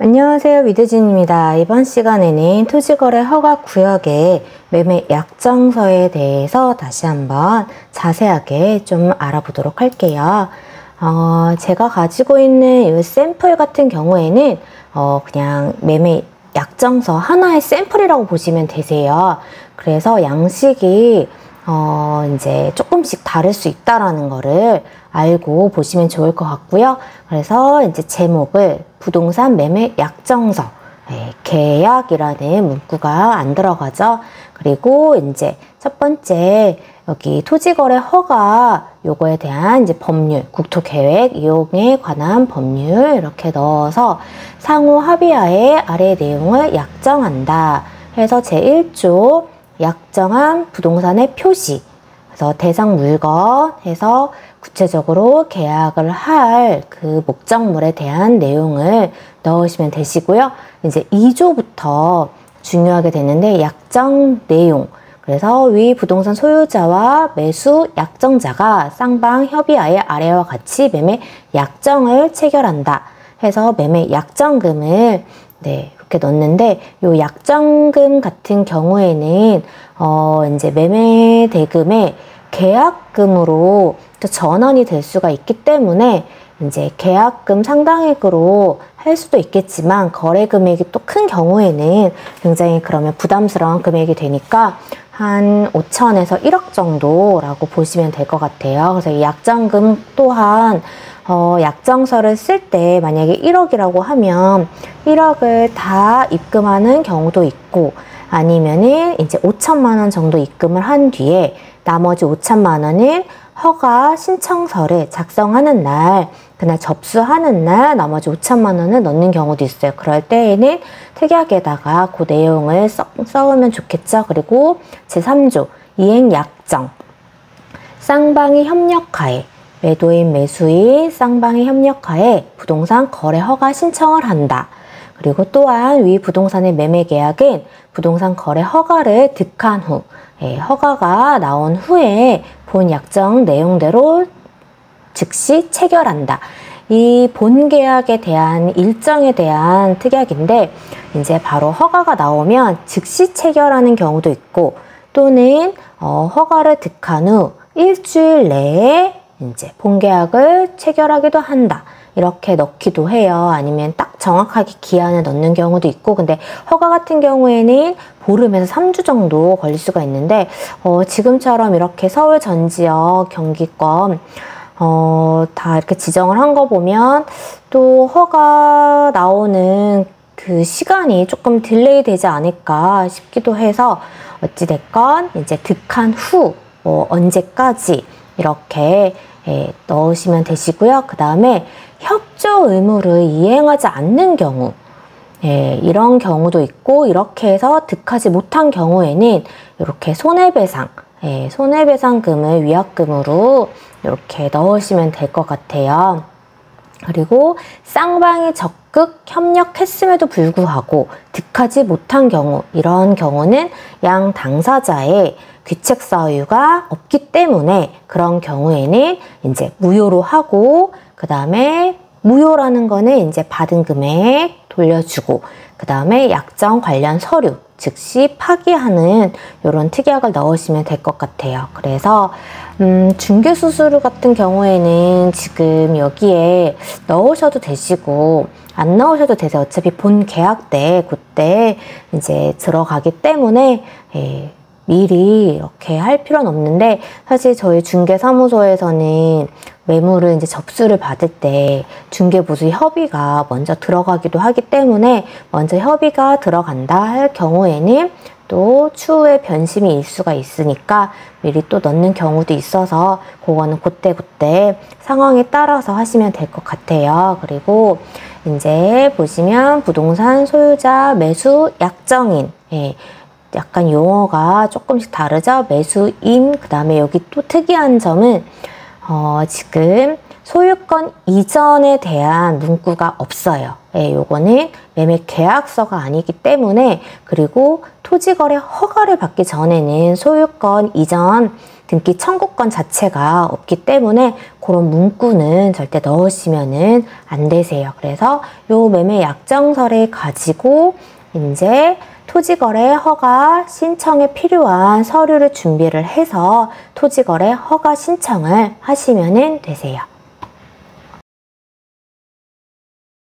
안녕하세요, 위드진입니다. 이번 시간에는 토지거래 허가구역의 매매 약정서에 대해서 다시 한번 자세하게 좀 알아보도록 할게요. 제가 가지고 있는 이 샘플 같은 경우에는 그냥 매매 약정서 하나의 샘플이라고 보시면 되세요. 그래서 양식이 이제 조금씩 다를 수 있다라는 거를 알고 보시면 좋을 것 같고요. 그래서 이제 제목을 부동산 매매 약정서, 계약이라는 문구가 안 들어가죠. 그리고 이제 첫 번째 여기 토지거래 허가 요거에 대한 이제 법률, 국토계획 이용에 관한 법률 이렇게 넣어서 상호 합의하에 아래 내용을 약정한다 해서 제1조 약정한 부동산의 표시, 그래서 대상 물건 해서 구체적으로 계약을 할 그 목적물에 대한 내용을 넣으시면 되시고요. 이제 2조부터 중요하게 되는데 약정 내용. 그래서 위 부동산 소유자와 매수 약정자가 쌍방 협의하에 아래와 같이 매매 약정을 체결한다 해서 매매 약정금을 이렇게 넣는데, 요 약정금 같은 경우에는 이제 매매 대금의 계약금으로 또 전환이 될 수가 있기 때문에 이제 계약금 상당액으로 할 수도 있겠지만 거래 금액이 또 큰 경우에는 굉장히 그러면 부담스러운 금액이 되니까 한 5천에서 1억 정도라고 보시면 될 것 같아요. 그래서 이 약정금 또한 약정서를 쓸 때 만약에 1억이라고 하면 1억을 다 입금하는 경우도 있고, 아니면은 이제 5천만 원 정도 입금을 한 뒤에 나머지 5천만 원은 허가 신청서를 작성하는 날, 그날 접수하는 날 나머지 5천만 원을 넣는 경우도 있어요. 그럴 때에는 특약에다가 그 내용을 써오면 좋겠죠. 그리고 제3조 이행약정, 쌍방이 협력하에, 매도인 매수인 쌍방이 협력하에 부동산 거래 허가 신청을 한다. 그리고 또한 위 부동산의 매매 계약은 부동산 거래 허가를 득한 후, 허가가 나온 후에 본 약정 내용대로 즉시 체결한다. 이 본 계약에 대한 일정에 대한 특약인데, 이제 바로 허가가 나오면 즉시 체결하는 경우도 있고, 또는 허가를 득한 후 일주일 내에 이제 본 계약을 체결하기도 한다. 이렇게 넣기도 해요. 아니면 딱 정확하게 기한을 넣는 경우도 있고, 근데 허가 같은 경우에는 보름에서 3주 정도 걸릴 수가 있는데, 지금처럼 이렇게 서울 전 지역, 경기권 다 이렇게 지정을 한 거 보면 또 허가 나오는 그 시간이 조금 딜레이 되지 않을까 싶기도 해서, 어찌됐건 이제 득한 후 언제까지 이렇게 넣으시면 되시고요. 그 다음에 협조 의무를 이행하지 않는 경우, 이런 경우도 있고, 이렇게 해서 득하지 못한 경우에는 이렇게 손해배상, 손해배상금을 위약금으로 이렇게 넣으시면 될 것 같아요. 그리고 쌍방이 적극 협력했음에도 불구하고 득하지 못한 경우, 이런 경우는 양 당사자의 귀책 사유가 없기 때문에 그런 경우에는 이제 무효로 하고, 그 다음에 무효라는 거는 이제 받은 금액 돌려주고, 그 다음에 약정 관련 서류 즉시 파기하는 이런 특약을 넣으시면 될 것 같아요. 그래서 중개수수료 같은 경우에는 지금 여기에 넣으셔도 되시고 안 넣으셔도 되세요. 어차피 본 계약 때 그때 이제 들어가기 때문에 미리 이렇게 할 필요는 없는데, 사실 저희 중개사무소에서는 매물을 이제 접수를 받을 때 중개부수 협의가 먼저 들어가기도 하기 때문에 먼저 협의가 들어간다 할 경우에는 또 추후에 변심이 일 수가 있으니까 미리 또 넣는 경우도 있어서 그거는 그때 상황에 따라서 하시면 될 것 같아요. 그리고 이제 보시면 부동산 소유자 매수 약정인, 약간 용어가 조금씩 다르죠. 매수인, 그 다음에 여기 또 특이한 점은 지금 소유권 이전에 대한 문구가 없어요. 요거는 매매 계약서가 아니기 때문에, 그리고 토지거래 허가를 받기 전에는 소유권 이전 등기 청구권 자체가 없기 때문에 그런 문구는 절대 넣으시면은 안 되세요. 그래서 요 매매 약정서를 가지고 이제 토지거래 허가 신청에 필요한 서류를 준비를 해서 토지거래 허가 신청을 하시면 되세요.